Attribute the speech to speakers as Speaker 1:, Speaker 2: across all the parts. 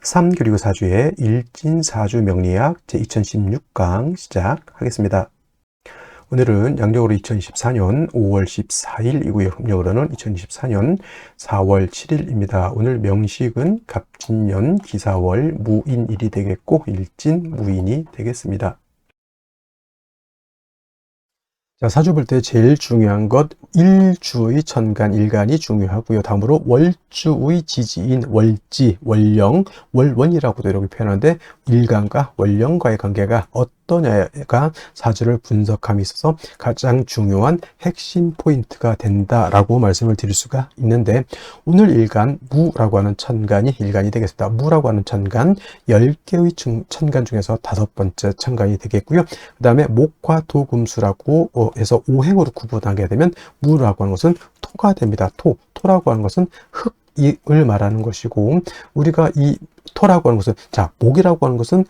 Speaker 1: 3교리고 사주의 일진사주 명리학 제2016강 시작하겠습니다. 오늘은 양력으로 2024년 5월 14일이고요. 음력으로는 2024년 4월 7일입니다. 오늘 명식은 갑진년 기사월 무인일이 되겠고 일진무인이 되겠습니다. 자, 사주 볼 때 제일 중요한 것 일주의 천간, 일간이 중요하고요. 다음으로 월주의 지지인 월지, 월령, 월원이라고도 이렇게 표현하는데 일간과 월령과의 관계가 어떠냐가 사주를 분석함에 있어서 가장 중요한 핵심 포인트가 된다라고 말씀을 드릴 수가 있는데, 오늘 일간 무라고 하는 천간이 일간이 되겠습니다. 무라고 하는 천간 10개의 천간 중에서 5번째 천간이 되겠고요. 그 다음에 목화 토금수라고 해서 오행으로 구분하게 되면 무라고 하는 것은 토가 됩니다. 토라고 하는 것은 흙을 말하는 것이고, 우리가 이 토라고 하는 것은, 자, 목이라고 하는 것은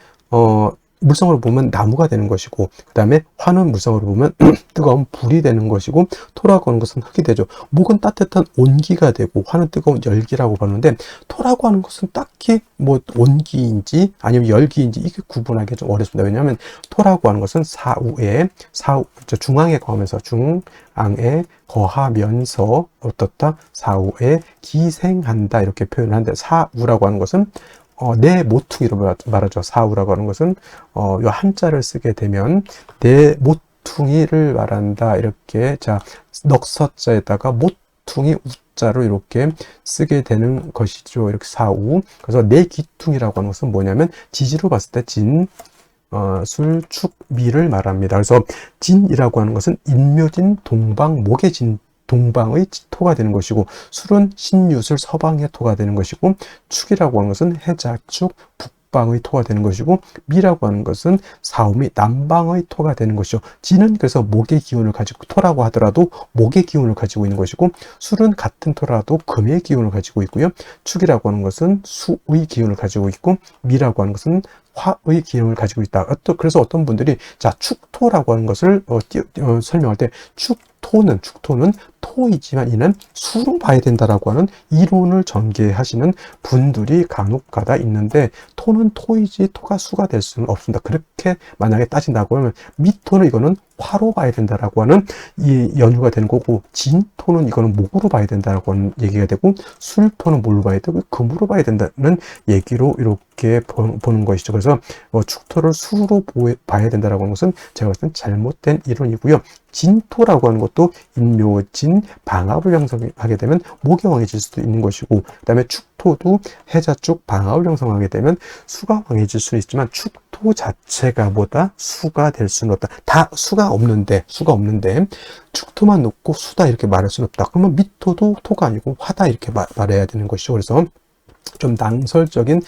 Speaker 1: 물성으로 보면 나무가 되는 것이고, 그 다음에 화는 물성으로 보면 뜨거운 불이 되는 것이고, 토라고 하는 것은 흙이 되죠. 목은 따뜻한 온기가 되고, 화는 뜨거운 열기라고 보는데, 토라고 하는 것은 딱히 뭐 온기인지 아니면 열기인지 이게 구분하기 좀 어렵습니다. 왜냐하면 토라고 하는 것은 중앙에 거하면서, 중앙에 거하면서 어떻다? 사후에 기생한다, 이렇게 표현을 하는데, 사우라고 하는 것은 내 모퉁이로 말하죠. 사우라고 하는 것은 요 한자를 쓰게 되면 내 모퉁이를 말한다, 이렇게. 자, 넉서자에다가 모퉁이 우자로 이렇게 쓰게 되는 것이죠. 이렇게 사우. 그래서 내 기퉁이라고 하는 것은 뭐냐면 지지로 봤을 때 진, 술, 축, 미를 말합니다. 그래서 진이라고 하는 것은 인묘진, 동방, 목의 진, 동방의 토가 되는 것이고, 술은 신유술, 서방의 토가 되는 것이고, 축이라고 하는 것은 해자축, 북방의 토가 되는 것이고, 미라고 하는 것은 사오미, 남방의 토가 되는 것이죠. 진은 그래서 목의 기운을 가지고, 토라고 하더라도 목의 기운을 가지고 있는 것이고, 술은 같은 토라도 금의 기운을 가지고 있고요. 축이라고 하는 것은 수의 기운을 가지고 있고, 미라고 하는 것은 화의 기운을 가지고 있다. 그래서 어떤 분들이, 자, 축토라고 하는 것을 설명할 때 축토는 토이지만 이는 수로 봐야 된다라고 하는 이론을 전개하시는 분들이 간혹가다 있는데, 토는 토이지 토가 수가 될 수는 없습니다. 그렇게 만약에 따진다고 하면 미토는 이거는 화로 봐야 된다라고 하는 이 연유가 되는 거고, 진토는 이거는 목으로 봐야 된다라고 하는 얘기가 되고, 술토는 뭘로 봐야 되고 금으로 봐야 된다는 얘기로 이렇게 보는 것이죠. 그래서 축토를 수로 봐야 된다라고 하는 것은 제가 봤을 땐 잘못된 이론이고요. 진토라고 하는 것도 인묘진, 방압을 형성하게 되면 목이 왕해질 수도 있는 것이고, 그 다음에 축토도 해자축, 방압을 형성하게 되면 수가 왕해질 수는 있지만, 축토 자체가 뭐다? 수가 될 수는 없다. 다 수가 없는데 축토만 놓고 수다 이렇게 말할 수는 없다. 그러면 미토도 토가 아니고 화다 이렇게 말해야 되는 것이죠. 그래서 좀 낭설적인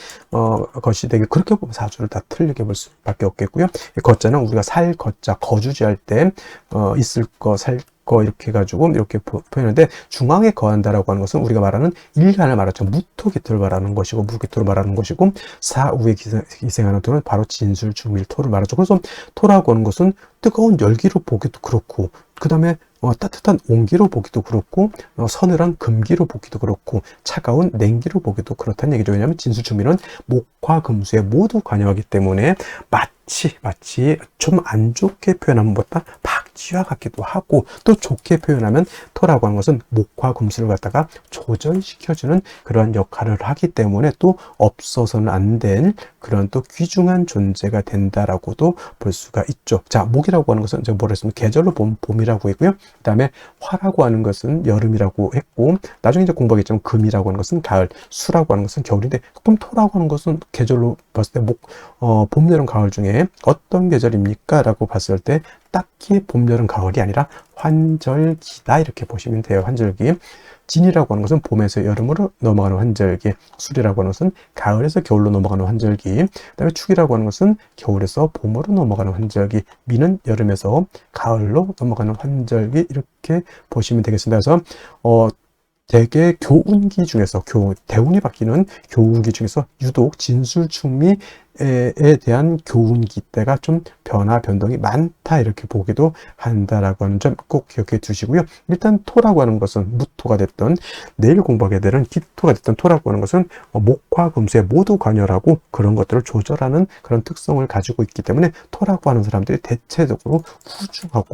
Speaker 1: 것이 되게, 그렇게 보면 사주를 다 틀리게 볼 수밖에 없겠고요. 거자는 우리가 살 거자, 거주지할 때 있을 거, 살 거 이렇게 해가지고 이렇게 표현하는데, 중앙에 거한다라고 하는 것은 우리가 말하는 일간을 말하죠. 무토기토를 말하는 것이고, 무기토를 말하는 것이고, 사우에 기생하는 토는 바로 진술, 중밀토를 말하죠. 그래서 토라고 하는 것은 뜨거운 열기로 보기도 그렇고, 그 다음에 따뜻한 온기로 보기도 그렇고, 서늘한 금기로 보기도 그렇고, 차가운 냉기로 보기도 그렇다는 얘기죠. 왜냐하면 진술중밀은 목화 금수에 모두 관여하기 때문에 마치 좀 안 좋게 표현하면 뭐다? 박쥐와 같기도 하고, 또 좋게 표현하면 토라고 하는 것은 목화 금수를 갖다가 조절시켜주는 그런 역할을 하기 때문에 또 없어서는 안 될 그런 또 귀중한 존재가 된다라고도 볼 수가 있죠. 자, 목이라고 하는 것은 제가 뭐라 했으면 계절로 보면 봄이라고 했고요. 그 다음에 화라고 하는 것은 여름이라고 했고, 나중에 이제 공부하겠지만 금이라고 하는 것은 가을, 수라고 하는 것은 겨울인데, 그럼 토라고 하는 것은 계절로 봤을 때 봄, 여름, 가을 중에 어떤 계절입니까? 라고 봤을 때 딱히 봄, 여름, 가을이 아니라 환절기다, 이렇게 보시면 돼요. 환절기. 진이라고 하는 것은 봄에서 여름으로 넘어가는 환절기, 술이라고 하는 것은 가을에서 겨울로 넘어가는 환절기, 그 다음에 축이라고 하는 것은 겨울에서 봄으로 넘어가는 환절기, 미는 여름에서 가을로 넘어가는 환절기, 이렇게 보시면 되겠습니다. 그래서 대개 교운기 중에서 대운이 바뀌는 교운기 중에서 유독 진술, 충미, 대한 교훈기 때가 좀 변화 변동이 많다 이렇게 보기도 한다라고 하는 점 꼭 기억해 두시고요. 일단 토라고 하는 것은 무토가 됐던 내일 공부하게 되는 기토가 됐던 토라고 하는 것은 목화 금수에 모두 관여하고 그런 것들을 조절하는 그런 특성을 가지고 있기 때문에 토라고 하는 사람들이 대체적으로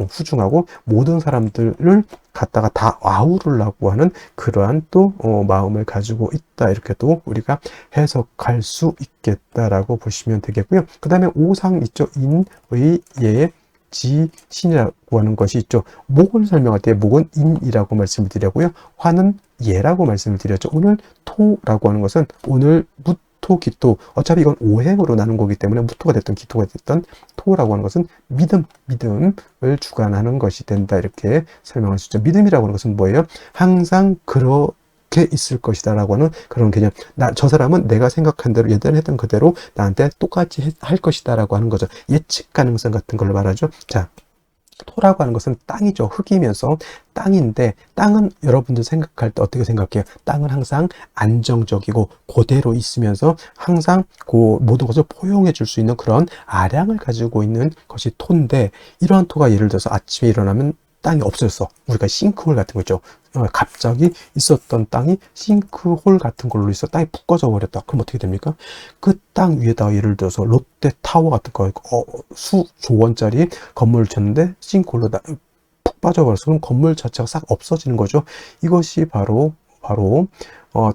Speaker 1: 후중하고 모든 사람들을 갖다가 다 아우르려고 하는 그러한 또 마음을 가지고 있다 이렇게 또 우리가 해석할 수 있겠다라고 보시면 되겠고요. 그 다음에 오상 있죠. 인의 예 지 신이라고 하는 것이 있죠. 목을 설명할 때 목은 인이라고 말씀을 드렸고요. 화는 예라고 말씀을 드렸죠. 오늘 토라고 하는 것은 오늘 무토 기토 어차피 이건 오행으로 나눈 거기 때문에 무토가 됐든 기토가 됐든 토라고 하는 것은 믿음을 주관하는 것이 된다 이렇게 설명할 수 있죠. 믿음이라고 하는 것은 뭐예요? 항상 그렇게 있을 것이다 라고 하는 그런 개념. 저 사람은 내가 생각한 대로 예전에 했던 그대로 나한테 똑같이 할 것이다 라고 하는 거죠. 예측 가능성 같은 걸로 말하죠. 자, 토라고 하는 것은 땅이죠. 흙이면서 땅인데 땅은 여러분들 생각할 때 어떻게 생각해요? 땅은 항상 안정적이고 그대로 있으면서 항상 그 모든 것을 포용해 줄 수 있는 그런 아량을 가지고 있는 것이 토인데 이러한 토가 예를 들어서 아침에 일어나면 땅이 없어졌어. 우리가 싱크홀 같은 거 있죠. 갑자기 있었던 땅이 싱크홀 같은 걸로 있어 땅이 푹 꺼져 버렸다. 그럼 어떻게 됩니까? 그 땅 위에다가 예를 들어서 롯데타워 같은 거 수조 원짜리 건물을 쳤는데 싱크홀로 푹 빠져버려서 그럼 건물 자체가 싹 없어지는 거죠. 이것이 바로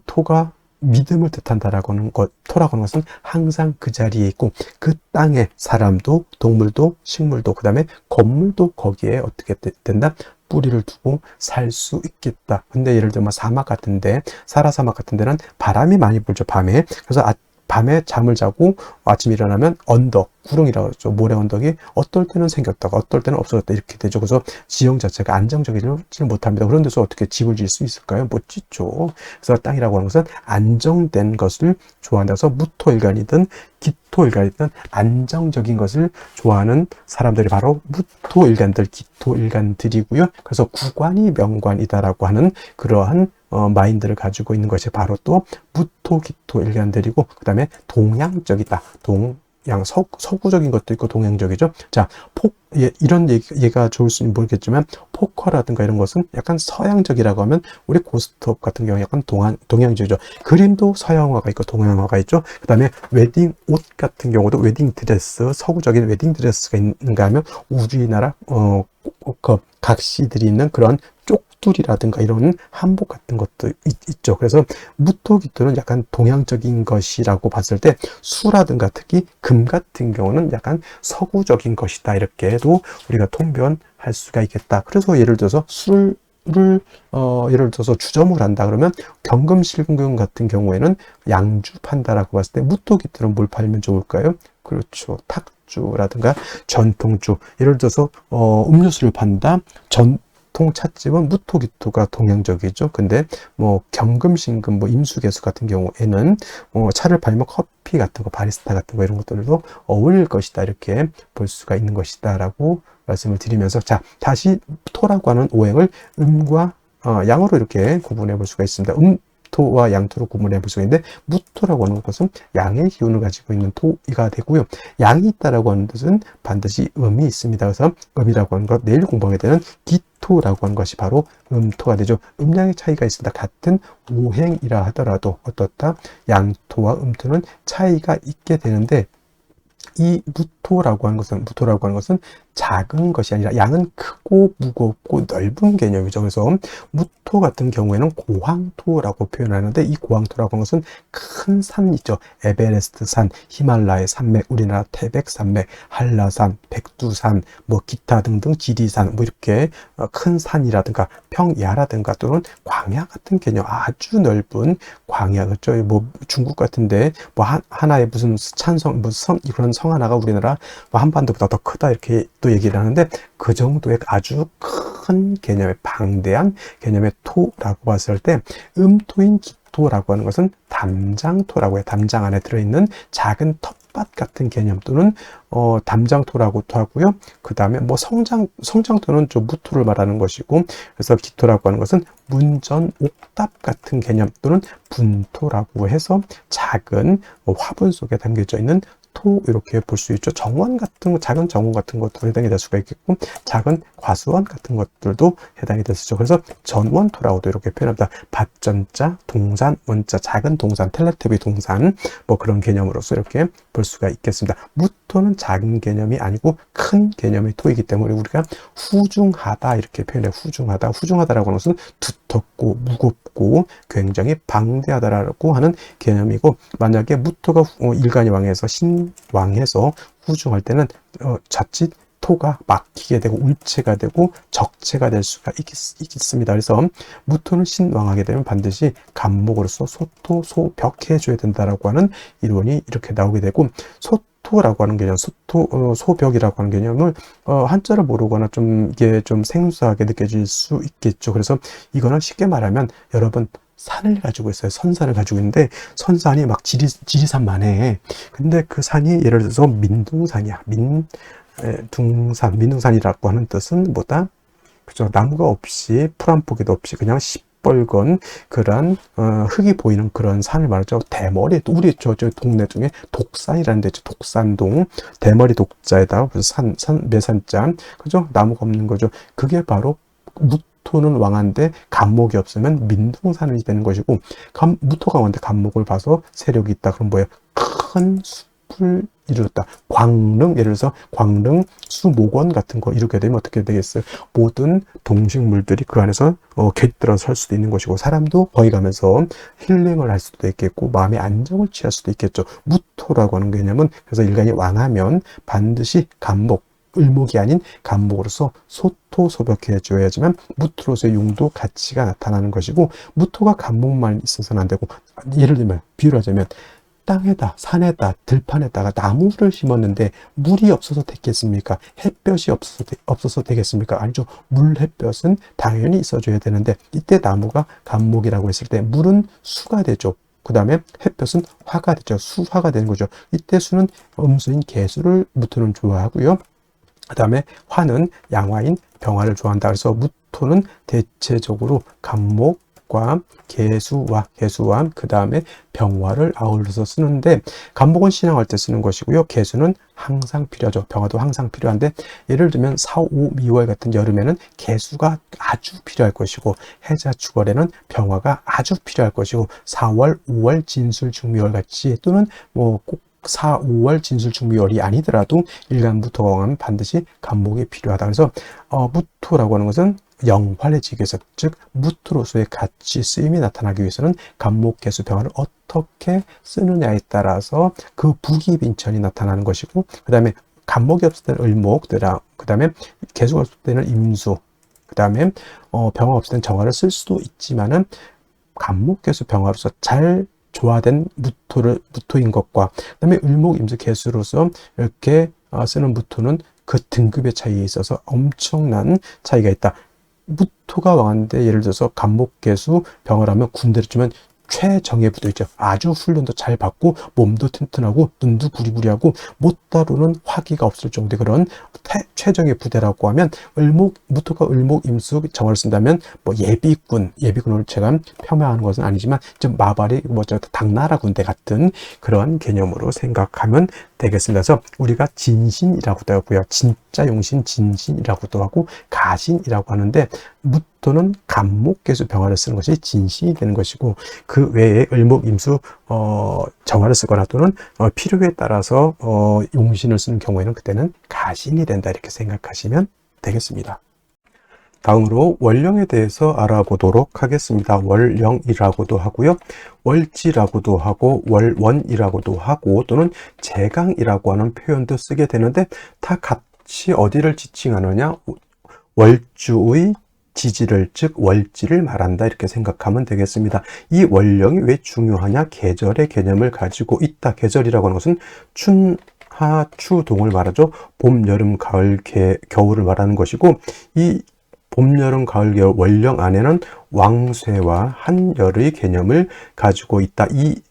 Speaker 1: 토가 믿음을 뜻한다라고 하는 것, 토라고 하는 것은 항상 그 자리에 있고 그 땅에 사람도 동물도 식물도 그 다음에 건물도 거기에 어떻게 된다? 뿌리를 두고 살 수 있겠다. 근데 예를 들면 사막 같은데 사라사막 같은 데는 바람이 많이 불죠. 밤에. 그래서 밤에 잠을 자고 아침에 일어나면 언덕, 구릉이라고 하죠. 모래 언덕이 어떨 때는 생겼다가 어떨 때는 없어졌다 이렇게 되죠. 그래서 지형 자체가 안정적이지 못합니다. 그런 데서 어떻게 집을 지을 수 있을까요? 못 짓죠. 그래서 땅이라고 하는 것은 안정된 것을 좋아한다서 무토일간이든 기토일간이든 안정적인 것을 좋아하는 사람들이 바로 무토일간들, 기토일간들이고요. 그래서 구관이 명관이다라고 하는 그러한 마인드를 가지고 있는 것이 바로 또 무토, 기토 일간들이고 그 다음에 동양적이다. 서구적인 것도 있고 동양적이죠. 자, 이런 얘기가 좋을지는 모르겠지만 포커라든가 이런 것은 약간 서양적이라고 하면 우리 고스톱 같은 경우 약간 동양적이죠. 그림도 서양화가 있고 동양화가 있죠. 그 다음에 웨딩 옷 같은 경우도 웨딩 드레스, 서구적인 웨딩 드레스가 있는가 하면 우리나라 각시들이 있는 그런 쪽두리라든가 이런 한복 같은 것도 있죠. 그래서 무토기토는 약간 동양적인 것이라고 봤을 때 수라든가 특히 금 같은 경우는 약간 서구적인 것이다 이렇게도 우리가 통변할 수가 있겠다. 그래서 예를 들어서 술을 예를 들어서 주점을 한다 그러면 경금실금 같은 경우에는 양주 판다라고 봤을 때 무토기토는 뭘 팔면 좋을까요? 그렇죠. 탁주라든가 전통주. 예를 들어서 음료수를 판다. 전통 찻집은 무토기토가 동양적이죠. 근데 뭐 경금신금, 임수개수 같은 경우에는 차를 팔면 커피 같은 거, 바리스타 같은 거 이런 것들도 어울릴 것이다. 이렇게 볼 수가 있는 것이다라고 말씀을 드리면서 자, 다시 토라고 하는 오행을 음과 양으로 이렇게 구분해 볼 수가 있습니다. 토와 양토로 구분해 볼 수가 있는데 무토라고 하는 것은 양의 기운을 가지고 있는 토가 되고요. 양이 있다라고 하는 뜻은 반드시 음이 있습니다. 그래서 음이라고 하는 것 내일 공부하게 되는 기토라고 하는 것이 바로 음토가 되죠. 음양의 차이가 있습니다. 같은 오행이라 하더라도 어떻다? 양토와 음토는 차이가 있게 되는데 이 무토라고 하는 것은 작은 것이 아니라 양은 크고 무겁고 넓은 개념이죠. 그래서 무토 같은 경우에는 고황토라고 표현하는데 이 고황토라고 하는 것은 큰 산 있죠. 에베레스트 산, 히말라야 산맥, 우리나라 태백산맥, 한라산, 백두산, 뭐 기타 등등 지리산, 뭐 이렇게 큰 산이라든가 평야라든가 또는 광야 같은 개념, 아주 넓은 광야, 그렇죠. 뭐 중국 같은데 뭐 하나의 무슨 찬성, 무슨 그런 성 하나가 우리나라 한반도보다 더 크다 이렇게 또 얘기를 하는데 그 정도의 아주 큰 개념의 방대한 개념의 토라고 봤을 때 음토인 기토라고 하는 것은 담장토라고 해요. 담장 안에 들어있는 작은 텃밭 같은 개념 또는 담장토라고도 하고요. 그 다음에 뭐 성장토는 좀 무토를 말하는 것이고 그래서 기토라고 하는 것은 문전 옥답 같은 개념 또는 분토라고 해서 작은 화분 속에 담겨져 있는 토 이렇게 볼 수 있죠. 정원 같은 거, 작은 정원 같은 것도 해당이 될 수가 있겠고, 작은 과수원 같은 것들도 해당이 될 수 있죠. 그래서 전원토라고도 이렇게 표현합니다. 밭전자, 동산, 원자, 작은 동산, 텔레토비 동산, 뭐 그런 개념으로서 이렇게 볼 수가 있겠습니다. 무토는 작은 개념이 아니고 큰 개념의 토이기 때문에 우리가 후중하다 이렇게 표현해요. 후중하다. 후중하다라고 하는 것은 두텁고 무겁고 굉장히 방대하다라고 하는 개념이고, 만약에 무토가 일간이 왕해서 신왕해서 후중할 때는 자칫 토가 막히게 되고 울체가 되고 적체가 될 수가 있습니다. 그래서 무토는 신왕하게 되면 반드시 간목으로서 소토, 소벽 해줘야 된다라고 하는 이론이 이렇게 나오게 되고, 소토라고 하는 개념, 소벽이라고 하는 개념을 한자를 모르거나 좀 이게 좀 생소하게 느껴질 수 있겠죠. 그래서 이거는 쉽게 말하면 여러분 산을 가지고 있어요. 선산을 가지고 있는데 선산이 막 지리산만해. 근데 그 산이 예를 들어서 민둥산이야. 민둥산이라고 하는 뜻은 뭐다? 그죠? 나무가 없이 풀 한 포기도 없이 그냥 시뻘건 그런 흙이 보이는 그런 산을 말하죠. 대머리, 우리 저 동네 중에 독산이라는 데 있죠. 독산동, 대머리 독자에다가 매산자, 그죠? 나무가 없는 거죠. 그게 바로 무토는 왕한데 간목이 없으면 민둥산이 되는 것이고, 무토가 왕한데 간목을 봐서 세력이 있다. 그럼 뭐예요? 큰 숲을 이루었다. 광릉, 예를 들어서 광릉 수목원 같은 거 이렇게 되면 어떻게 되겠어요? 모든 동식물들이 그 안에서 깃들어 설 수도 있는 것이고, 사람도 거기 가면서 힐링을 할 수도 있겠고 마음의 안정을 취할 수도 있겠죠. 무토라고 하는 개념은 그래서 일간이 왕하면 반드시 간목, 을목이 아닌 간목으로서 소토, 소벽해 줘야지만 무토로서의 용도, 가치가 나타나는 것이고, 무토가 간목만 있어서는 안 되고, 예를 들면 비유를 하자면 땅에다, 산에다, 들판에다가 나무를 심었는데 물이 없어서 됐겠습니까? 햇볕이 없어서 되겠습니까? 아니죠. 물, 햇볕은 당연히 있어줘야 되는데, 이때 나무가 간목이라고 했을 때 물은 수가 되죠. 그 다음에 햇볕은 화가 되죠. 수화가 되는 거죠. 이때 수는 음수인 개수를 무토는 좋아하고요. 그 다음에 화는 양화인 병화를 좋아한다. 그래서 무토는 대체적으로 간목과 개수와 그 다음에 병화를 아울러서 쓰는데, 간목은 신앙할 때 쓰는 것이고요. 개수는 항상 필요하죠. 병화도 항상 필요한데, 예를 들면 4, 5, 미월 같은 여름에는 개수가 아주 필요할 것이고, 해자 축월에는 병화가 아주 필요할 것이고, 4월, 5월 진술 중미월 같이, 또는 꼭 4, 5월 진술중미월이 아니더라도 일간 무토가 왕하면 반드시 간목이 필요하다. 그래서 무토라고 하는 것은 영활해지기 위해서, 즉 무토로서의 가치 쓰임이 나타나기 위해서는 간목, 개수, 병화를 어떻게 쓰느냐에 따라서 그 부기빈천이 나타나는 것이고, 그 다음에 간목이 없을 때는 을목, 그 다음에 개수가 없을 때는 임수, 그 다음에 병화 없을 때는 정화를 쓸 수도 있지만은 간목, 개수, 병화로서 잘 조화된 무토인 것과, 그 다음에 을목, 임수, 개수로서 이렇게 쓰는 무토는 그 등급의 차이에 있어서 엄청난 차이가 있다. 무토가 왕한데 예를 들어서 간목, 개수, 병화라면 군대를 주면 최정예 부대 있죠. 아주 훈련도 잘 받고 몸도 튼튼하고 눈도 부리부리하고 못 다루는 화기가 없을 정도의 그런 최정예 부대라고 하면, 무토가 을목, 임수, 정화를 쓴다면 뭐 예비군을 제가 폄하하는 것은 아니지만 좀 마발이 당나라 군대 같은 그런 개념으로 생각하면 되겠습니다. 그래서 우리가 진신이라고도 하고요, 진짜 용신 진신이라고도 하고 가신이라고 하는데, 무토는 간목, 개수, 병화를 쓰는 것이 진신이 되는 것이고, 그 외에 을목, 임수, 정화를 쓰거나 또는 필요에 따라서 용신을 쓰는 경우에는 그때는 가신이 된다, 이렇게 생각하시면 되겠습니다. 다음으로 월령에 대해서 알아보도록 하겠습니다. 월령이라고도 하고요, 월지라고도 하고, 월원이라고도 하고, 또는 제강이라고 하는 표현도 쓰게 되는데, 다 같이 어디를 지칭하느냐? 월주의 지지를, 즉 월지를 말한다, 이렇게 생각하면 되겠습니다. 이 월령이 왜 중요하냐? 계절의 개념을 가지고 있다. 계절이라고 하는 것은 춘하 추동을 말하죠. 봄, 여름, 가을, 겨울을 말하는 것이고, 이 봄, 여름, 가을, 겨울 월령 안에는 왕쇠와 한열의 개념을 가지고 있다. 이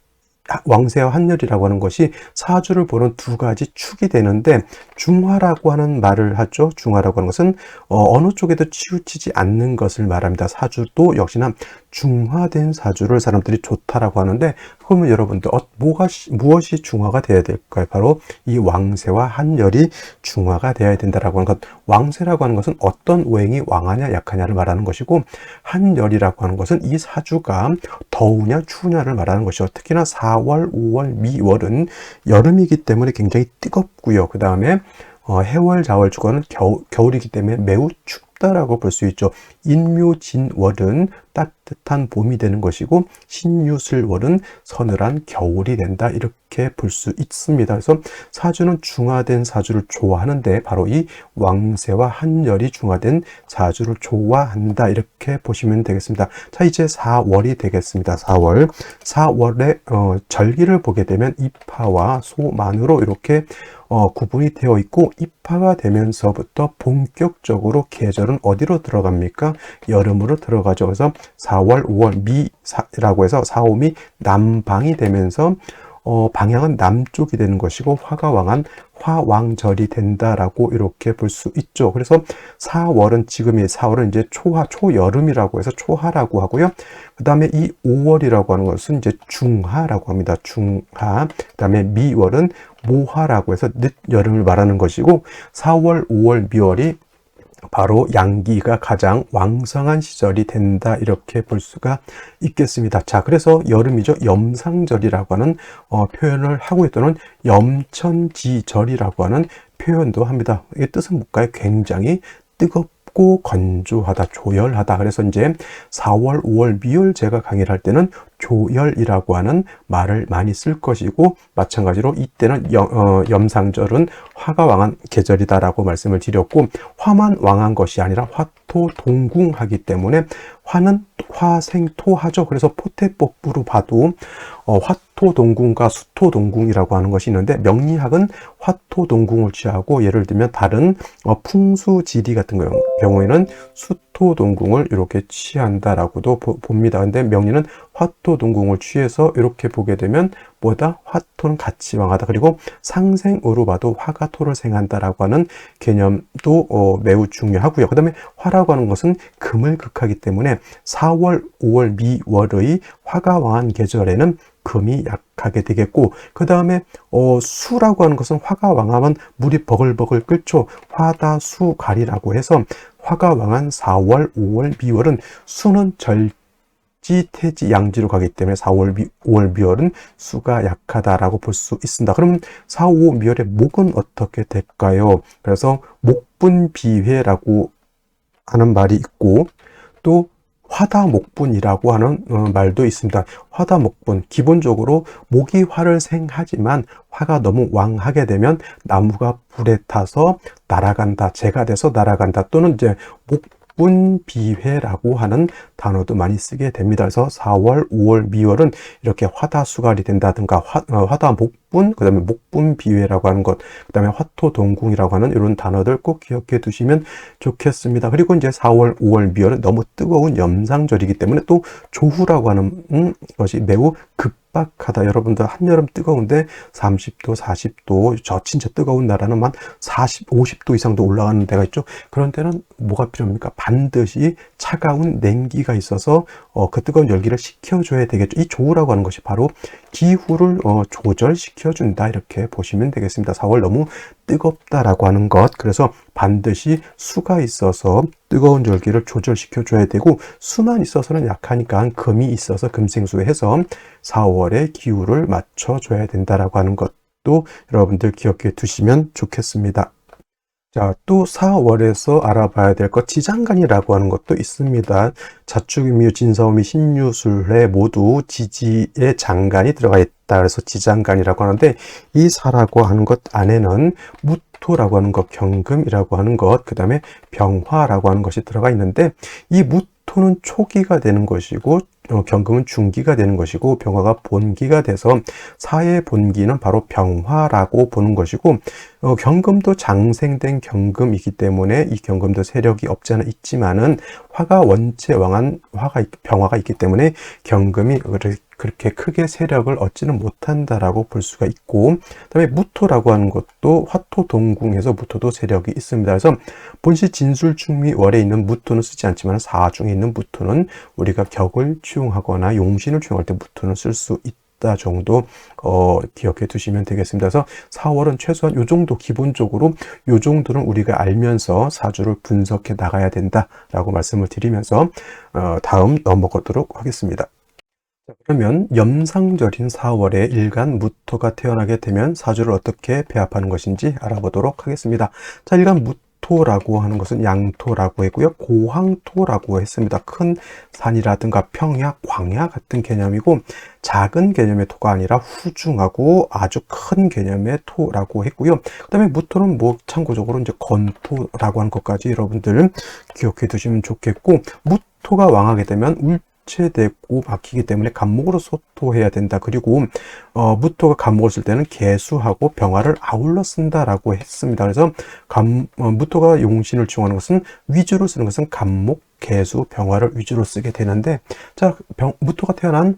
Speaker 1: 왕세와 한열이라고 하는 것이 사주를 보는 두 가지 축이 되는데, 중화라고 하는 말을 하죠. 중화라고 하는 것은 어느 쪽에도 치우치지 않는 것을 말합니다. 사주도 역시나 중화된 사주를 사람들이 좋다라고 하는데, 그러면 여러분들 무엇이 중화가 되어야 될까요? 바로 이 왕세와 한열이 중화가 되어야 된다라고 하는 것. 왕세라고 하는 것은 어떤 오행이 왕하냐 약하냐를 말하는 것이고, 한열이라고 하는 것은 이 사주가 더우냐 추우냐를 말하는 것이죠. 특히나 4월, 5월, 미월은 여름이기 때문에 굉장히 뜨겁고요. 그 다음에 해월, 자월, 주간은 겨울이기 때문에 매우 춥다라고 볼 수 있죠. 인묘진월은 따뜻한 봄이 되는 것이고, 신유술월은 서늘한 겨울이 된다, 이렇게 볼 수 있습니다. 그래서 사주는 중화된 사주를 좋아하는데 바로 이 왕세와 한열이 중화된 사주를 좋아한다, 이렇게 보시면 되겠습니다. 자, 이제 4월이 되겠습니다. 4월에 절기를 보게 되면 입하와 소만으로 이렇게 구분이 되어 있고, 입하가 되면서부터 본격적으로 계절은 어디로 들어갑니까? 여름으로 들어가죠. 그래서 4월, 5월 미라고 해서 4, 5미 남방이 되면서 방향은 남쪽이 되는 것이고, 화가 왕한 화왕절이 된다라고 이렇게 볼 수 있죠. 그래서 4월은 지금이 4월은 이제 초여름이라고 해서 초하라고 하고요. 그 다음에 이 5월이라고 하는 것은 이제 중하라고 합니다. 중하. 그 다음에 미월은 모하라고 해서 늦여름을 말하는 것이고, 4월, 5월, 미월이 바로 양기가 가장 왕성한 시절이 된다, 이렇게 볼 수가 있겠습니다. 자, 그래서 여름이죠. 염상절이라고 하는 표현을 하고 있다는 염천지절이라고 하는 표현도 합니다. 이게 뜻은 뭘까요? 굉장히 뜨겁고 건조하다, 조열하다. 그래서 이제 4월, 5월, 미월 제가 강의를 할 때는 조열이라고 하는 말을 많이 쓸 것이고, 마찬가지로 이때는 염상절은 화가 왕한 계절이다라고 말씀을 드렸고, 화만 왕한 것이 아니라 화토동궁하기 때문에 화는 화생토하죠. 그래서 포태법부로 봐도 화토동궁과 수토동궁이라고 하는 것이 있는데, 명리학은 화토동궁을 취하고, 예를 들면 다른 풍수지리 같은 경우에는 수토동궁을 이렇게 취한다라고도 봅니다. 근데 명리는 화토동궁을 취해서 이렇게 보게 되면 뭐다? 화토는 같이 왕하다. 그리고 상생으로 봐도 화가 토를 생한다라고 하는 개념도 매우 중요하고요. 그 다음에 화라고 하는 것은 금을 극하기 때문에 4월, 5월, 미월의 화가 왕한 계절에는 금이 약하게 되겠고, 그 다음에 수라고 하는 것은 화가 왕하면 물이 버글버글 끓죠. 화다수갈이라고 해서 화가 왕한 4월, 5월, 미월은 수는 태지, 양지로 가기 때문에 4월, 5월, 미월은 수가 약하다라고 볼 수 있습니다. 그럼 4, 5, 미월의 목은 어떻게 될까요? 그래서 목분비회라고 하는 말이 있고, 또 화다목분이라고 하는 말도 있습니다. 화다목분, 기본적으로 목이 화를 생하지만 화가 너무 왕하게 되면 나무가 불에 타서 날아간다, 재가 돼서 날아간다, 또는 이제 목분비회라고 하는 단어도 많이 쓰게 됩니다. 그래서 4월, 5월, 미월은 이렇게 화다수갈이 된다든가 화다목분, 그 다음에 목분비회라고 하는 것, 그 다음에 화토동궁이라고 하는 이런 단어들 꼭 기억해 두시면 좋겠습니다. 그리고 이제 4월, 5월, 미월은 너무 뜨거운 염상절이기 때문에 또 조후라고 하는 것이 매우 급박하다. 여러분들 한여름 뜨거운데 30도, 40도, 저 진짜 뜨거운 나라는 만 40, 50도 이상도 올라가는 데가 있죠. 그런 데는 뭐가 필요합니까? 반드시 차가운 냉기가 있어서 그 뜨거운 열기를 식혀줘야 되겠죠. 이 조우라고 하는 것이 바로 기후를 조절시켜준다, 이렇게 보시면 되겠습니다. 4월 너무 뜨겁다라고 하는 것, 그래서 반드시 수가 있어서 뜨거운 열기를 조절시켜줘야 되고, 수만 있어서는 약하니까 금이 있어서 금생수해서 4월의 기후를 맞춰줘야 된다라고 하는 것도 여러분들 기억해 두시면 좋겠습니다. 자, 또 4월에서 알아봐야 될 것, 지장간이라고 하는 것도 있습니다. 자축인묘, 진사오미, 신유술에 모두 지지의 장간이 들어가 있다. 그래서 지장간이라고 하는데, 이 사라고 하는 것 안에는 무토라고 하는 것, 경금이라고 하는 것, 그 다음에 병화라고 하는 것이 들어가 있는데, 이 무토는 초기가 되는 것이고, 경금은 중기가 되는 것이고, 병화가 본기가 돼서 사의 본기는 바로 병화라고 보는 것이고, 경금도 장생된 경금이기 때문에 이 경금도 세력이 없지 않아 있지만은 화가 원체 왕한 병화가 있기 때문에 경금이 그렇게 크게 세력을 얻지는 못한다라고 볼 수가 있고, 그다음에 무토라고 하는 것도 화토동궁에서 무토도 세력이 있습니다. 그래서 본시 진술충미월에 있는 무토는 쓰지 않지만 사중에 있는 무토는 우리가 격을 취용하거나 용신을 취용할 때 무토는 쓸 수 있다. 있다 정도 기억해 두시면 되겠습니다. 그래서 4월은 최소한 요 정도, 기본적으로 요 정도는 우리가 알면서 사주를 분석해 나가야 된다라고 말씀을 드리면서 다음 넘어가도록 하겠습니다. 그러면 염상절인 4월에 일간 무토가 태어나게 되면 사주를 어떻게 배합하는 것인지 알아보도록 하겠습니다. 자, 일간 무토라고 하는 것은 양토라고 했고요. 고황토라고 했습니다. 큰 산이라든가 평야, 광야 같은 개념이고, 작은 개념의 토가 아니라 후중하고 아주 큰 개념의 토라고 했고요. 그 다음에 무토는 뭐 참고적으로 이제 건토라고 하는 것까지 여러분들 기억해 두시면 좋겠고, 무토가 왕하게 되면 되고 막히기 때문에 간목으로 소토해야 된다. 그리고 무토가 간목을 쓸 때는 개수하고 병화를 아울러 쓴다라고 했습니다. 그래서 무토가 용신을 지용하는 것은 위주로 쓰는 것은 간목, 개수, 병화를 위주로 쓰게 되는데, 자, 무토가 태어난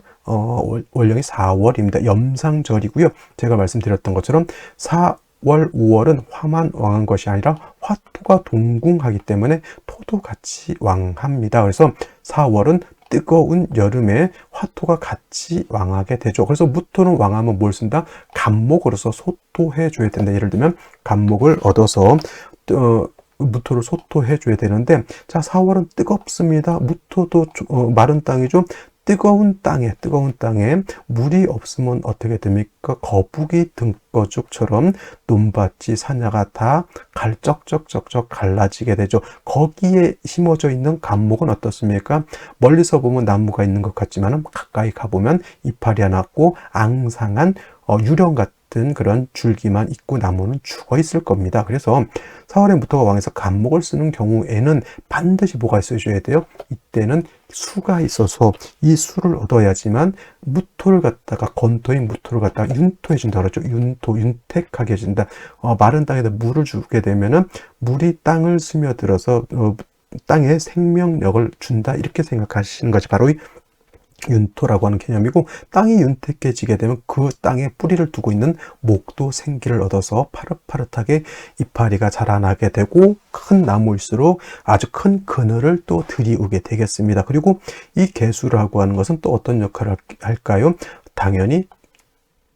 Speaker 1: 월령이 4월입니다. 염상절이고요. 제가 말씀드렸던 것처럼 4월, 5월은 화만 왕한 것이 아니라 화토가 동궁하기 때문에 토도 같이 왕합니다. 그래서 4월은 뜨거운 여름에 화토가 같이 왕하게 되죠. 그래서 무토는 왕하면 뭘 쓴다? 간목으로서 소토해 줘야 된다. 예를 들면 간목을 얻어서 무토를 소토해 줘야 되는데, 자, 4월은 뜨겁습니다. 무토도 마른 땅이죠. 뜨거운 땅에 물이 없으면 어떻게 됩니까? 거북이 등거죽처럼 논밭이 산야가 다 쩍쩍쩍쩍 갈라지게 되죠. 거기에 심어져 있는 간목은 어떻습니까? 멀리서 보면 나무가 있는 것 같지만 가까이 가보면 이파리가 났고 앙상한 유령 같은 그런 줄기만 있고 나무는 죽어 있을 겁니다. 그래서 4월에 무토가 왕해서 간목을 쓰는 경우에는 반드시 뭐가 있어줘야 돼요? 이때는 수가 있어서 이 수를 얻어야지만 무토를 갖다가 건토인 무토를 갖다가 윤토해 준다 그러죠. 윤택하게 해준다. 마른 땅에다 물을 주게 되면은 물이 땅을 스며들어서 땅에 생명력을 준다. 이렇게 생각하시는 것이 바로 이 윤토라고 하는 개념이고, 땅이 윤택해지게 되면 그 땅에 뿌리를 두고 있는 목도 생기를 얻어서 파릇파릇하게 이파리가 자라나게 되고, 큰 나무일수록 아주 큰 그늘을 또 들이우게 되겠습니다. 그리고 이 개수라고 하는 것은 또 어떤 역할을 할까요? 당연히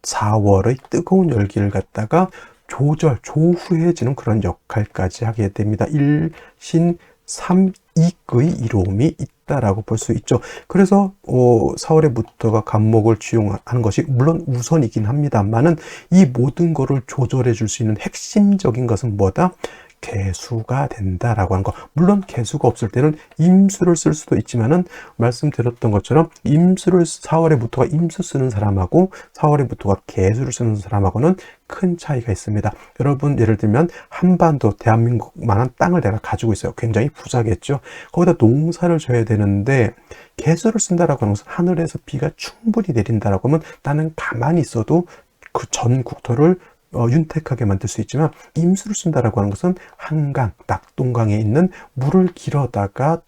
Speaker 1: 4월의 뜨거운 열기를 갖다가 조후해지는 그런 역할까지 하게 됩니다. 일신 삼익의 이로움이 있다라고 볼 수 있죠. 그래서 4월에 무토가 간목을 지용하는 것이 물론 우선이긴 합니다만은 이 모든 거를 조절해 줄 수 있는 핵심적인 것은 뭐다? 개수가 된다라고 하는 거. 물론 개수가 없을 때는 임수를 쓸 수도 있지만은 말씀드렸던 것처럼 4월에 무토가 임수 쓰는 사람하고 4월에 무토가 개수를 쓰는 사람하고는 큰 차이가 있습니다. 여러분, 예를 들면 한반도, 대한민국만한 땅을 내가 가지고 있어요. 굉장히 부자겠죠. 거기다 농사를 져야 되는데 개수를 쓴다라고 하는 것은 하늘에서 비가 충분히 내린다라고 하면 나는 가만히 있어도 그 전 국토를 윤택하게 만들 수 있지만, 임수를 쓴다라고 하는 것은 한강, 낙동강에 있는 물을 길어다가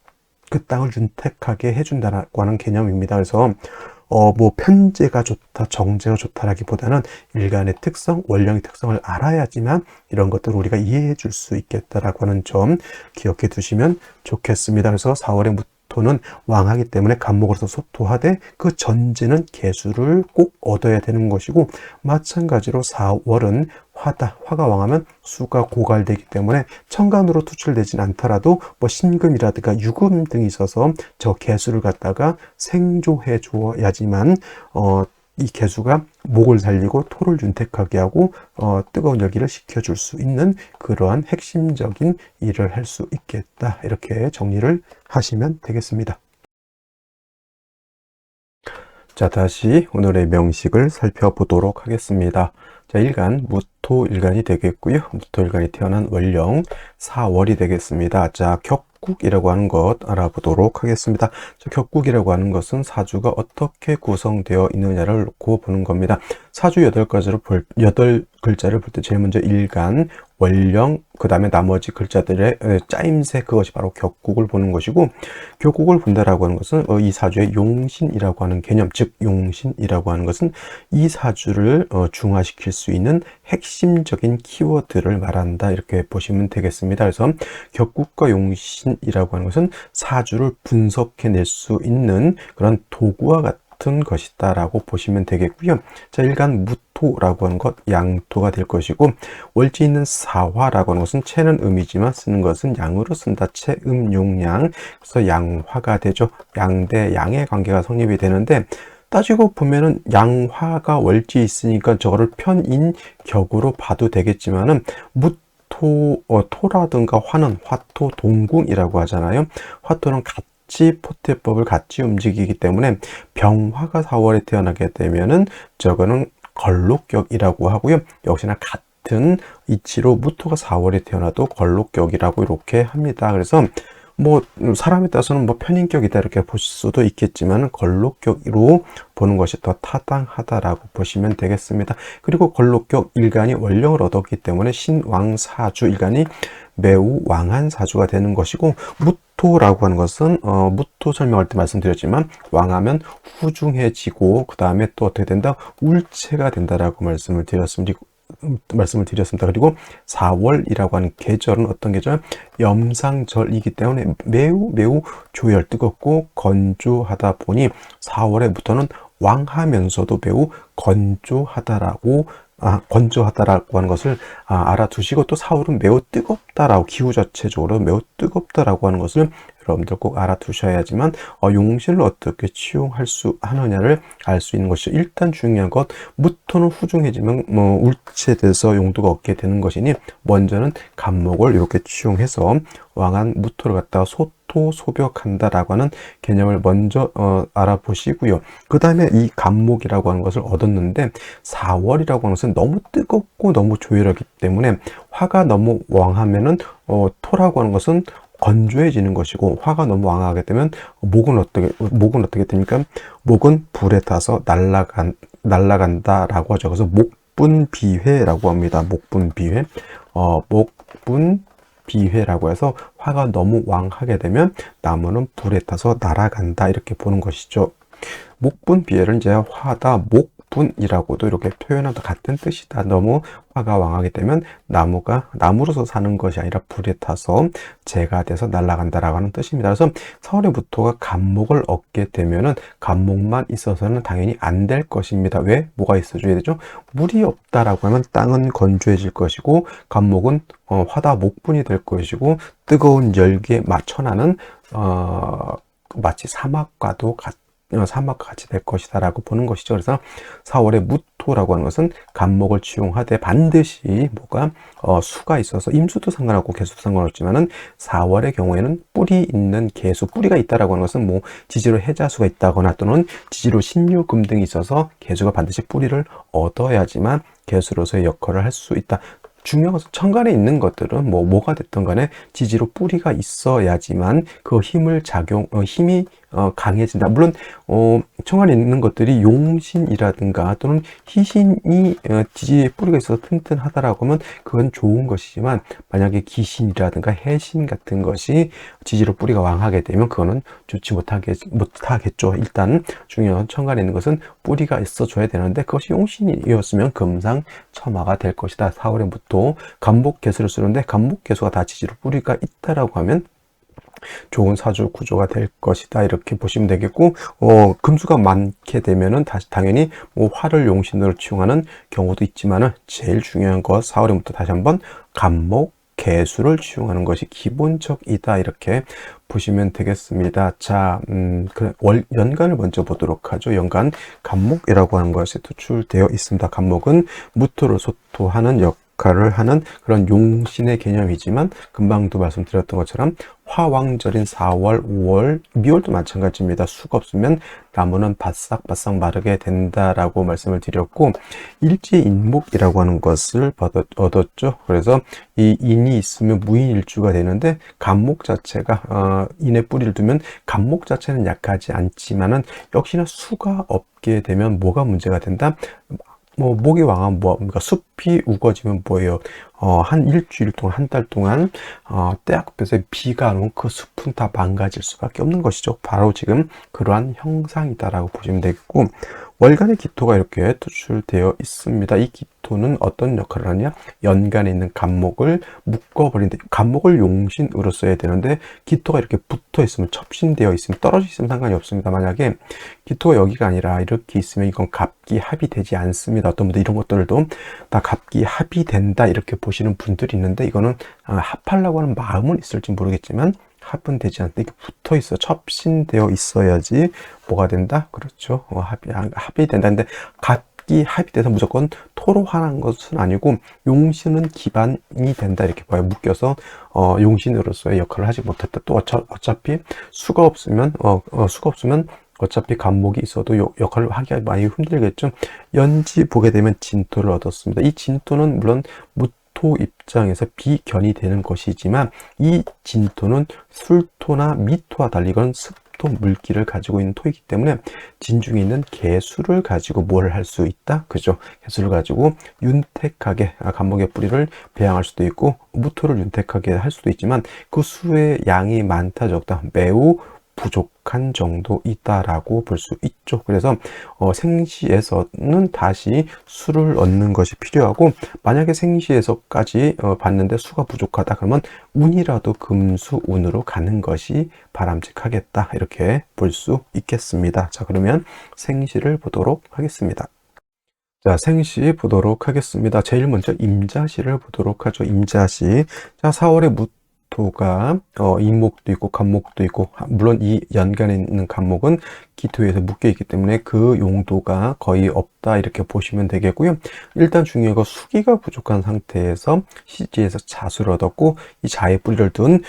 Speaker 1: 그 땅을 윤택하게 해준다라고 하는 개념입니다. 그래서 뭐 편제가 좋다, 정제가 좋다라기보다는 일간의 특성, 원령의 특성을 알아야지만 이런 것들을 우리가 이해해 줄 수 있겠다라고 하는 점 기억해 두시면 좋겠습니다. 그래서 4월에 토는 왕하기 때문에 간목으로서 소토하되 그 전제는 개수를 꼭 얻어야 되는 것이고, 마찬가지로 4월은 화가 왕하면 수가 고갈되기 때문에 천간으로 투출되진 않더라도 뭐 신금이라든가 유금 등이 있어서 저 개수를 갖다가 생조해 주어야지만 이 개수가 목을 살리고 토를 윤택하게 하고 뜨거운 열기를 식혀줄 수 있는 그러한 핵심적인 일을 할 수 있겠다. 이렇게 정리를 하시면 되겠습니다. 자, 다시 오늘의 명식을 살펴보도록 하겠습니다. 자, 일간 무토일간이 되겠고요. 무토일간이 태어난 월령 4월이 되겠습니다. 자, 격국이라고 하는 것 알아보도록 하겠습니다. 자, 격국이라고 하는 것은 사주가 어떻게 구성되어 있느냐를 놓고 보는 겁니다. 사주 8글자를 볼 때 제일 먼저 일간, 월령, 그 다음에 나머지 글자들의 짜임새, 그것이 바로 격국을 보는 것이고, 격국을 본다라고 하는 것은 이 사주의 용신이라고 하는 개념, 즉 용신이라고 하는 것은 이 사주를 중화시킬 수 있는 핵심적인 키워드를 말한다, 이렇게 보시면 되겠습니다. 그래서 격국과 용신이라고 하는 것은 사주를 분석해낼 수 있는 그런 도구와 같은 같은 것이다 라고 보시면 되겠고요. 자, 일간 무토라고 하는 것 양토가 될 것이고, 월지 있는 사화라고 하는 것은 채는 음이지만 쓰는 것은 양으로 쓴다. 채, 음, 용, 양. 그래서 양화가 되죠. 양 대 양의 관계가 성립이 되는데, 따지고 보면은 양화가 월지에 있으니까 저거를 편인격으로 봐도 되겠지만은, 토라든가 화는 화토 동궁이라고 하잖아요. 화토는 같이 포태법을 같이 움직이기 때문에 병화가 4월에 태어나게 되면은 저거는 걸록격이라고 하고요. 역시나 같은 이치로 무토가 4월에 태어나도 걸록격이라고 이렇게 합니다. 그래서 뭐 사람에 따라서는 뭐 편인격이다 이렇게 볼 수도 있겠지만 걸록격으로 보는 것이 더 타당하다라고 보시면 되겠습니다. 그리고 걸록격 일간이 원령을 얻었기 때문에 신왕사주 일간이 매우 왕한 사주가 되는 것이고, 무토라고 하는 것은 무토 설명할 때 말씀드렸지만 왕하면 후중해지고 그 다음에 또 어떻게 된다? 울체가 된다라고 말씀을 드렸습니다. 그리고 4월이라고 하는 계절은 어떤 계절? 염상절이기 때문에 매우 조열 뜨겁고 건조하다 보니 4월에부터는 왕하면서도 매우 건조하다라고 하는 것을 알아두시고, 또 4월은 매우 뜨겁다라고, 기후 자체적으로 매우 뜨겁다라고 하는 것을 여러분들 꼭 알아두셔야지만 용신을 어떻게 치용할 수 하느냐를 알 수 있는 것이죠. 일단 중요한 것, 무토는 후중해지면 울체돼서 용도가 없게 되는 것이니 먼저는 간목을 이렇게 치용해서 왕한 무토를 갖다가 소토소벽한다라고 하는 개념을 먼저 알아보시고요. 그 다음에 이 간목이라고 하는 것을 얻었는데, 4월이라고 하는 것은 너무 뜨겁고 너무 조열하기 때문에 화가 너무 왕하면은 토라고 하는 것은 건조해지는 것이고, 화가 너무 왕하게 되면 목은 어떻게 됩니까? 목은 불에 타서 날아간다라고 하죠. 그래서 목분비회라고 합니다. 목분비회라고 해서 화가 너무 왕하게 되면 나무는 불에 타서 날아간다 이렇게 보는 것이죠. 목분비회를 이제 화다 목분이라고도 이렇게 표현하도 같은 뜻이다. 너무 화가 왕하게 되면 나무로서 사는 것이 아니라 불에 타서 재가 돼서 날아간다라고 하는 뜻입니다. 그래서 4월의 무토가 간목을 얻게 되면은 간목만 있어서는 당연히 안 될 것입니다. 왜? 뭐가 있어줘야 되죠? 물이 없다라고 하면 땅은 건조해질 것이고, 간목은 화다 목분이 될 것이고, 뜨거운 열기에 맞춰나는 마치 사막과 같이 될 것이다 라고 보는 것이죠. 그래서 4월에 무토라고 하는 것은 간목을 치용하되 반드시 수가 있어서, 임수도 상관없고 개수도 상관없지만은 4월의 경우에는 뿌리 있는 개수, 뿌리가 있다라고 하는 것은 뭐 지지로 해자수가 있다거나 또는 지지로 신유금 등이 있어서 개수가 반드시 뿌리를 얻어야지만 개수로서의 역할을 할 수 있다. 중요한 것은 천간에 있는 것들은 뭐가 됐든 간에 지지로 뿌리가 있어야지만 그 힘이 강해진다. 물론 천간에 있는 것들이 용신이라든가 또는 희신이 지지에 뿌리가 있어서 튼튼하다라고 하면 그건 좋은 것이지만, 만약에 기신이라든가 해신 같은 것이 지지로 뿌리가 왕하게 되면 그거는 좋지 못하겠죠. 일단 중요한 천간에 있는 것은 뿌리가 있어줘야 되는데, 그것이 용신이었으면 금상첨화가 될 것이다. 4월에 무토 간목개수를 쓰는데, 간목개수가 다 지지로 뿌리가 있다라고 하면 좋은 사주 구조가 될 것이다 이렇게 보시면 되겠고, 금수가 많게 되면은 당연히 화를 용신으로 치용하는 경우도 있지만은, 제일 중요한 것 4월부터 다시 한번 간목 개수를 치용하는 것이 기본적이다 이렇게 보시면 되겠습니다. 자, 연간을 먼저 보도록 하죠. 연간 간목이라고 하는 것이 도출되어 있습니다. 간목은 무토를 소토하는 역할을 하는 그런 용신의 개념이지만, 금방도 말씀드렸던 것처럼 화왕절인 4월, 5월, 미월도 마찬가지입니다. 수가 없으면 나무는 바싹바싹 마르게 된다라고 말씀을 드렸고, 일지인목이라고 하는 것을 얻었죠. 그래서 이 인이 있으면 무인일주가 되는데, 간목 자체가 인의 뿌리를 두면 간목 자체는 약하지 않지만은 역시나 수가 없게 되면 뭐가 문제가 된다? 목이 왕하면 그러니까 숲이 우거지면 뭐예요? 한 일주일 동안, 한 달 동안 떼약볕에 비가 안 오면 그 숲은 다 망가질 수밖에 없는 것이죠. 바로 지금 그러한 형상이다라고 보시면 되겠고, 월간의 기토가 이렇게 투출되어 있습니다. 이 기토는 어떤 역할을 하냐? 연간에 있는 간목을 묶어버린다. 간목을 용신으로 써야 되는데 기토가 이렇게 붙어 있으면, 첩신되어 있으면, 떨어져 있으면 상관이 없습니다. 만약에 기토가 여기가 아니라 이렇게 있으면 이건 갑기합이 되지 않습니다. 어떤 분들 이런 것들도 다 갑기합이 된다 이렇게 보시는 분들이 있는데, 이거는 합하려고 하는 마음은 있을지 모르겠지만 합은 되지 않는다. 이렇게 붙어 있어, 첩신되어 있어야지 뭐가 된다? 그렇죠. 합이 된다. 근데 갑기 합이 돼서 무조건 토로 하는 것은 아니고 용신은 기반이 된다 이렇게 봐요. 묶여서 용신으로서의 역할을 하지 못했다. 또 어차피 수가 없으면 어차피 간목이 있어도 역할을 하기가 많이 힘들겠죠. 연지 보게 되면 진토를 얻었습니다. 이 진토는 물론 토 입장에서 비견이 되는 것이지만, 이 진토는 술토나 미토와 달리 이건 습토 물기를 가지고 있는 토이기 때문에 진중에 있는 개수를 가지고 뭘 할 수 있다? 그죠? 개수를 가지고 윤택하게 간목의 뿌리를 배양할 수도 있고, 무토를 윤택하게 할 수도 있지만, 그 수의 양이 많다 적다 매우 부족한 정도 있다라고 볼 수 있죠. 그래서 생시에서는 다시 수를 얻는 것이 필요하고, 만약에 생시에서까지 봤는데 수가 부족하다 그러면 운이라도 금수운으로 가는 것이 바람직하겠다 이렇게 볼 수 있겠습니다. 자, 그러면 생시를 보도록 하겠습니다. 자, 생시 보도록 하겠습니다. 제일 먼저 임자시를 보도록 하죠. 임자시. 자, 4월에 무토가 임목도 있고 간목도 있고, 물론 이 연간에 있는 간목은 기토에서 묶여 있기 때문에 그 용도가 거의 없다 이렇게 보시면 되겠고요. 일단 중요한 건 수기가 부족한 상태에서 시지에서 자수를 얻었고, 이 자의 뿌리를 둔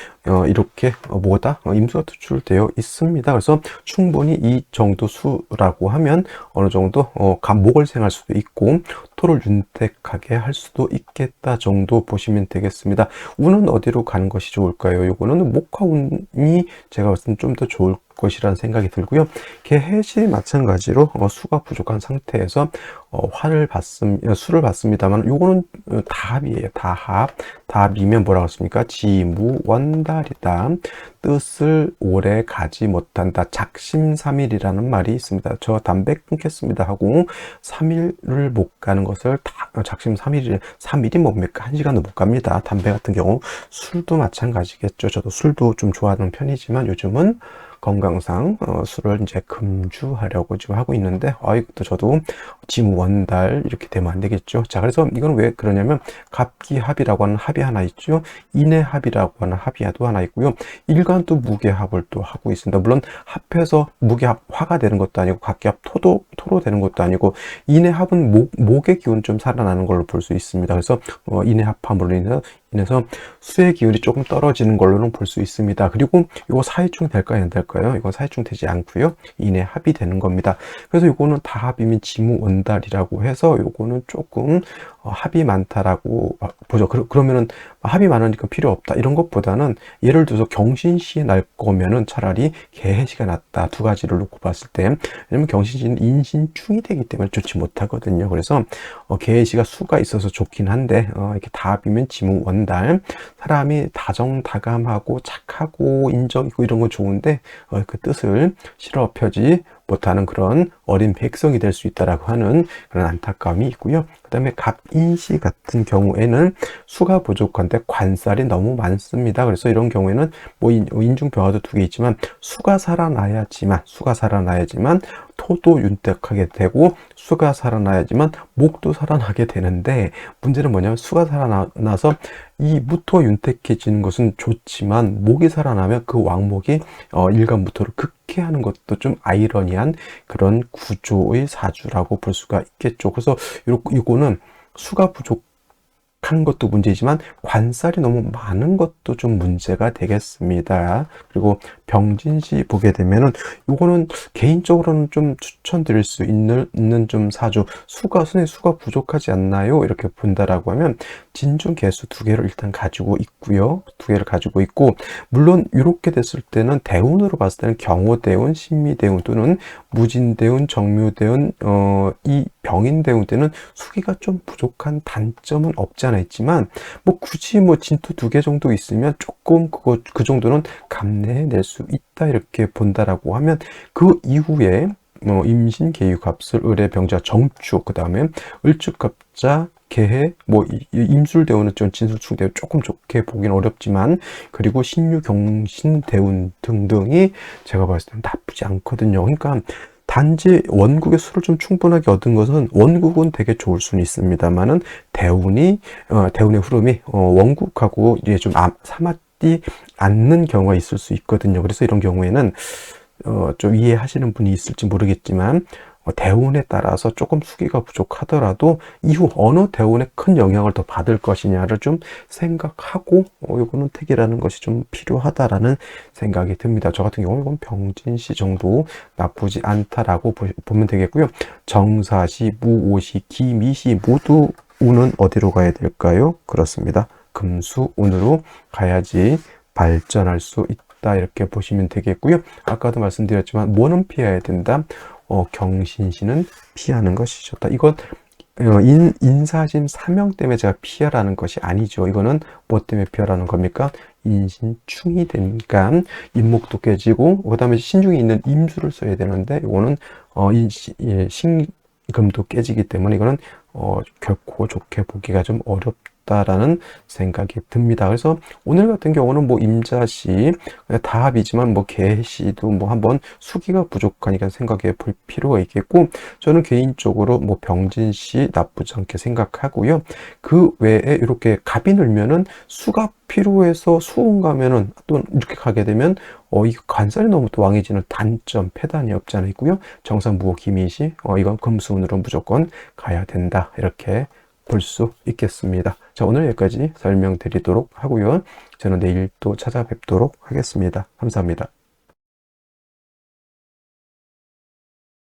Speaker 1: 이렇게 뭐다? 임수가 투출되어 있습니다. 그래서 충분히 이 정도 수라고 하면 어느 정도 간목을 생할 수도 있고 토를 윤택하게 할 수도 있겠다 정도 보시면 되겠습니다. 운은 어디로 가는 것이 좋을까요? 요거는 목화운이 제가 봤을 때 좀 더 좋을 것이라는 생각이 들고요. 개해시 마찬가지로 수가 부족한 상태에서 수를 받습니다만, 요거는 다합이에요. 다합이면 뭐라고 했습니까? 지무원달이다. 뜻을 오래 가지 못한다. 작심삼일이라는 말이 있습니다. 저 담배 끊겠습니다 하고 3일을 못 가는 것을 작심삼일이, 3일이 뭡니까? 1시간도 못 갑니다. 담배 같은 경우, 술도 마찬가지겠죠. 저도 술도 좀 좋아하는 편이지만 요즘은 건강상 술을 이제 금주하려고 지금 하고 있는데, 이것도 저도 지무원달 이렇게 되면 안 되겠죠. 자, 그래서 이건 왜 그러냐면, 갑기합이라고 하는 합이 하나 있죠. 인해합이라고 하는 합이 또 하나 있고요. 일간도 무게합을 또 하고 있습니다. 물론 합해서 무게합 화가 되는 것도 아니고, 갑기합 토로 되는 것도 아니고, 인해합은 목의 기운 좀 살아나는 걸로 볼 수 있습니다. 그래서 인해합함으로 인해서 수의 기운이 조금 떨어지는 걸로는 볼 수 있습니다. 그리고 이거 사이충 될까요? 안 될까요? 이거 사이충 되지 않고요. 인해합이 되는 겁니다. 그래서 이거는 다합이면 지무원달이라고 해서 요거는 조금 합이 많다라고 보죠. 그러면은 합이 많으니까 필요 없다 이런 것보다는, 예를 들어서 경신시에 날 거면은 차라리 개해시가 낫다. 두 가지를 놓고 봤을 때, 왜냐면 경신시는 인신충이 되기 때문에 좋지 못하거든요. 그래서 개해시가 수가 있어서 좋긴 한데, 이렇게 다합이면 지무원달, 사람이 다정다감하고 착하고 인정 있고 이런 건 좋은데 그 뜻을 실어 펴지 못하는 그런 어린 백성이 될 수 있다라고 하는 그런 안타까움이 있고요. 그 다음에 갑인시 같은 경우에는 수가 부족한데 관살이 너무 많습니다. 그래서 이런 경우에는 뭐 인중병화도 두 개 있지만 수가 살아나야지만 토도 윤택하게 되고, 수가 살아나야지만 목도 살아나게 되는데, 문제는 뭐냐면 수가 살아나서 이 무토가 윤택해지는 것은 좋지만 목이 살아나면 그 왕목이 일간무토를 극해하는 것도 좀 아이러니한 그런 구조의 사주라고 볼 수가 있겠죠. 그래서 이거는 수가 부족한 것도 문제지만 관살이 너무 많은 것도 좀 문제가 되겠습니다. 그리고 병진시 보게 되면은 요거는 개인적으로는 좀 추천드릴 수 있는 좀 사주, 선생님 수가 부족하지 않나요? 이렇게 본다라고 하면 진중 개수 두 개를 일단 가지고 있고요. 두 개를 가지고 있고, 물론 이렇게 됐을 때는 대운으로 봤을 때는 경호대운, 신미대운 또는 무진대운, 정묘대운, 이 병인대운 때는 수기가 좀 부족한 단점은 없지 않아요. 하나 있지만 뭐 굳이 뭐 진토 2개 정도 있으면 조금 그 정도는 감내해낼 수 있다 이렇게 본다라고 하면 그 이후에 뭐 임신, 계유갑술, 을의 병자, 정축, 그 다음에 을축갑자, 개해, 뭐 임술대운은 좀 진술충대운 조금 좋게 보기는 어렵지만, 그리고 신유, 경신, 대운 등등이 제가 봤을 때는 나쁘지 않거든요. 그러니까 단지 원국의 수를 좀 충분하게 얻은 것은, 원국은 되게 좋을 수는 있습니다만은 대운의 흐름이 원국하고 이제 좀 삼았지 않는 경우가 있을 수 있거든요. 그래서 이런 경우에는 좀 이해하시는 분이 있을지 모르겠지만, 대운에 따라서 조금 수기가 부족하더라도 이후 어느 대운에 큰 영향을 더 받을 것이냐를 좀 생각하고 요거는 택이라는 것이 좀 필요하다라는 생각이 듭니다. 저 같은 경우는 이건 병진시 정도 나쁘지 않다라고 보면 되겠고요. 정사시, 무오시, 기미시 모두 운은 어디로 가야 될까요? 그렇습니다. 금수운으로 가야지 발전할 수 있다 이렇게 보시면 되겠고요. 아까도 말씀드렸지만 뭐는 피해야 된다? 경신시는 피하는 것이 좋다. 이건 인사심 사명 때문에 제가 피하라는 것이 아니죠. 이거는 뭐 때문에 피하라는 겁니까? 인신충이 되니까 인목도 깨지고, 그 다음에 신중에 있는 임수를 써야 되는데 이거는 신금도 깨지기 때문에 이거는 결코 좋게 보기가 좀 어렵다라는 생각이 듭니다. 그래서 오늘 같은 경우는 뭐 임자시 다합이지만 뭐 개시도 뭐 한번 수기가 부족하니까 생각해 볼 필요가 있겠고, 저는 개인적으로 뭐 병진시 나쁘지 않게 생각하고요. 그 외에 이렇게 갑이 늘면은 수가 필요해서 수운 가면은 또 이렇게 가게 되면 이 관살이 너무 또 왕해지는 단점, 폐단이 없지 않아 있고요. 정상 무호 기미시 이건 금수운으로 무조건 가야 된다 이렇게 볼 수 있겠습니다. 자, 오늘 여기까지 설명드리도록 하고요. 저는 내일 또 찾아뵙도록 하겠습니다. 감사합니다.